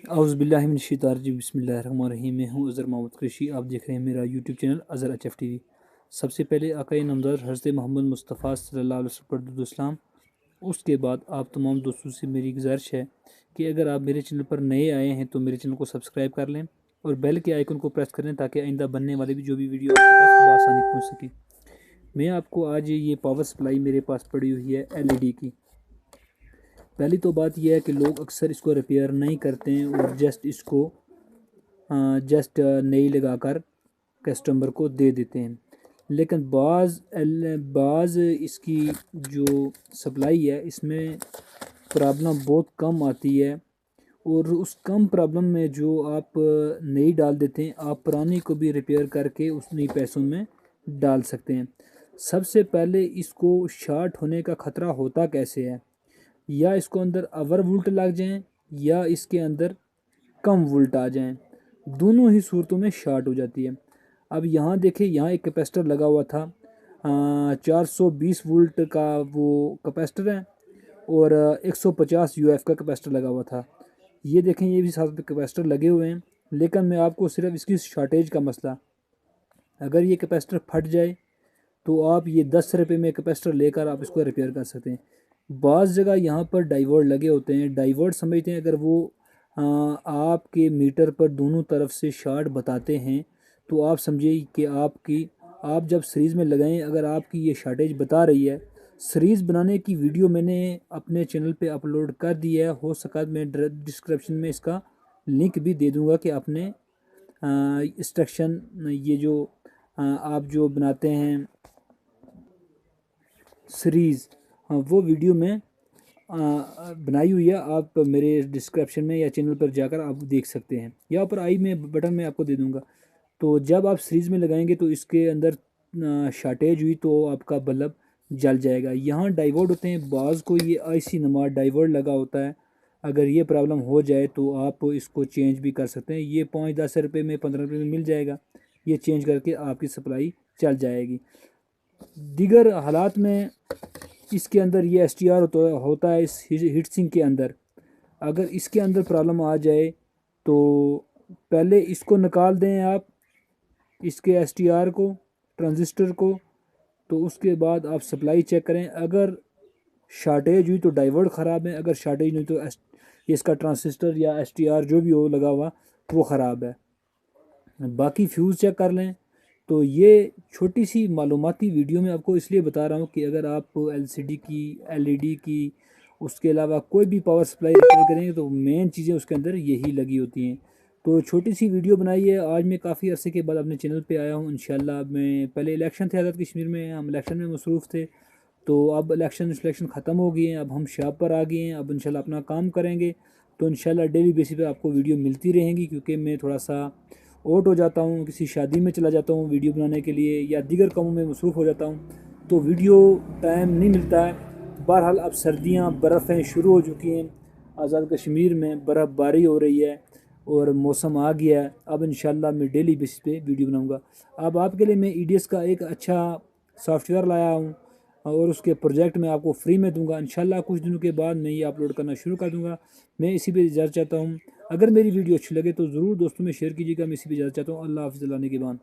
औज़ुबिल्लाहिमिनश्शैतानिर्रजीम बिस्मिल्लाहिर्रहमानिर्रहीम। मैं हूँ अज़हर मोहम्मद कुरैशी। आप देख रहे हैं मेरा YouTube channel Azhar HF TV. सबसे पहले आक़ाए नामदार हज़रत मोहम्मद मुस्तफ़ा सल्लल्लाहु अलैहि वसल्लम पर दुरूद व सलाम। उसके बाद आप तमाम दोस्तों से मेरी गुजारिश है कि अगर आप मेरे चैनल पर नए आए हैं तो मेरे चैनल को सब्सक्राइब कर लें और बेल के आइकन को प्रेस कर लें ताकि आइंदा बनने वाली भी जो भी वीडियो आपके पास बआसानी पहुँच सके। मैं आपको आज ये पावर सप्लाई मेरे पास पड़ी हुई है एलईडी की। पहली तो बात यह है कि लोग अक्सर इसको रिपेयर नहीं करते हैं और इसको नई लगाकर कस्टमर को दे देते हैं। लेकिन बाज़ इसकी जो सप्लाई है इसमें प्रॉब्लम बहुत कम आती है और उस कम प्रॉब्लम में जो आप नई डाल देते हैं आप पुरानी को भी रिपेयर करके उस नई पैसों में डाल सकते हैं। सबसे पहले इसको शॉर्ट होने का ख़तरा होता कैसे है, या इसको अंदर ओवर वोल्ट लग जाएं या इसके अंदर कम वोल्ट आ जाएं, दोनों ही सूरतों में शॉर्ट हो जाती है। अब यहाँ देखें, यहाँ एक कैपेसिटर लगा हुआ था 420 वोल्ट का वो कैपेसिटर है और 150 यूएफ का कैपेसिटर लगा हुआ था। ये देखें, ये भी साथ कैपेसिटर लगे हुए हैं, लेकिन मैं आपको सिर्फ इसकी शॉर्टेज का मसला, अगर ये कैपेसिटर फट जाए तो आप ये 10 रुपये में कैपेसिटर लेकर आप इसको रिपेयर कर सकते हैं। बाज़ जगह यहाँ पर डाइवर्ट लगे होते हैं, डाइवर्ट समझते हैं अगर वो आपके मीटर पर दोनों तरफ से शॉर्ट बताते हैं तो आप समझिए कि आप जब सीरीज़ में लगाएं, अगर आपकी ये शॉर्टेज बता रही है। सीरीज़ बनाने की वीडियो मैंने अपने चैनल पे अपलोड कर दी है, हो सका मैं डिस्क्रिप्शन में इसका लिंक भी दे दूँगा कि आपने इंस्ट्रक्शन ये जो आप जो बनाते हैं सीरीज़, वो वीडियो में बनाई हुई है। आप मेरे डिस्क्रिप्शन में या चैनल पर जाकर आप देख सकते हैं, या ऊपर आई में बटन में आपको दे दूंगा। तो जब आप सीरीज़ में लगाएंगे तो इसके अंदर शॉर्टेज हुई तो आपका बल्ब जल जाएगा। यहाँ डाइवर्ट होते हैं, बाज़ को ये आईसी नुमा डाइवर्ट लगा होता है। अगर ये प्रॉब्लम हो जाए तो आप इसको चेंज भी कर सकते हैं। ये 5-10 रुपये में 15 रुपये में मिल जाएगा। ये चेंज करके आपकी सप्लाई चल जाएगी। दीगर हालात में इसके अंदर ये एसटीआर होता है इस हीट सिंक के अंदर। अगर इसके अंदर प्रॉब्लम आ जाए तो पहले इसको निकाल दें आप, इसके एसटीआर को, ट्रांजिस्टर को, तो उसके बाद आप सप्लाई चेक करें। अगर शॉर्टेज हुई तो डाइवर्ट ख़राब है, अगर शॉर्टेज नहीं तो इसका ट्रांजिस्टर या एसटीआर जो भी हो लगा हुआ वो ख़राब है। बाकी फ्यूज़ चेक कर लें। तो ये छोटी सी मालूमाती वीडियो में आपको इसलिए बता रहा हूँ कि अगर आप एलसीडी की, एलईडी की, उसके अलावा कोई भी पावर सप्लाई रिपेयर करेंगे तो मेन चीज़ें उसके अंदर यही लगी होती हैं। तो छोटी सी वीडियो बनाई है। आज मैं काफ़ी अरसे के बाद अपने चैनल पे आया हूँ इंशाल्लाह। मैं पहले इलेक्शन थे आज़ाद कश्मीर में, हम इलेक्शन में मसरूफ़ थे, तो अब इलेक्शन ख़त्म हो गए हैं, अब हम शॉप पर आ गए हैं। अब इंशाल्लाह अपना काम करेंगे तो इंशाल्लाह डेली बेसिस पे आपको वीडियो मिलती रहेंगी, क्योंकि मैं थोड़ा सा आउट हो जाता हूँ, किसी शादी में चला जाता हूँ वीडियो बनाने के लिए या दीगर कामों में मसरूफ़ हो जाता हूँ तो वीडियो टाइम नहीं मिलता है। बहरहाल अब सर्दियाँ, बर्फ़ें शुरू हो चुकी हैं, आज़ाद कश्मीर में बर्फ़बारी हो रही है और मौसम आ गया है। अब इंशाल्लाह मैं डेली बेसिस पे वीडियो बनाऊंगा। अब आपके लिए मैं ईडीएस का एक अच्छा सॉफ्टवेयर लाया हूँ और उसके प्रोजेक्ट में आपको फ्री में दूंगा। इंशाल्लाह कुछ दिनों के बाद मैं ये अपलोड करना शुरू कर दूंगा। मैं इसी पे इजाज़त चाहता हूँ। अगर मेरी वीडियो अच्छी लगे तो ज़रूर दोस्तों में शेयर कीजिएगा। मैं इसी पे इजाज़त चाहता हूँ। अल्लाह हाफ़िज़, अल्लाह निगहबान।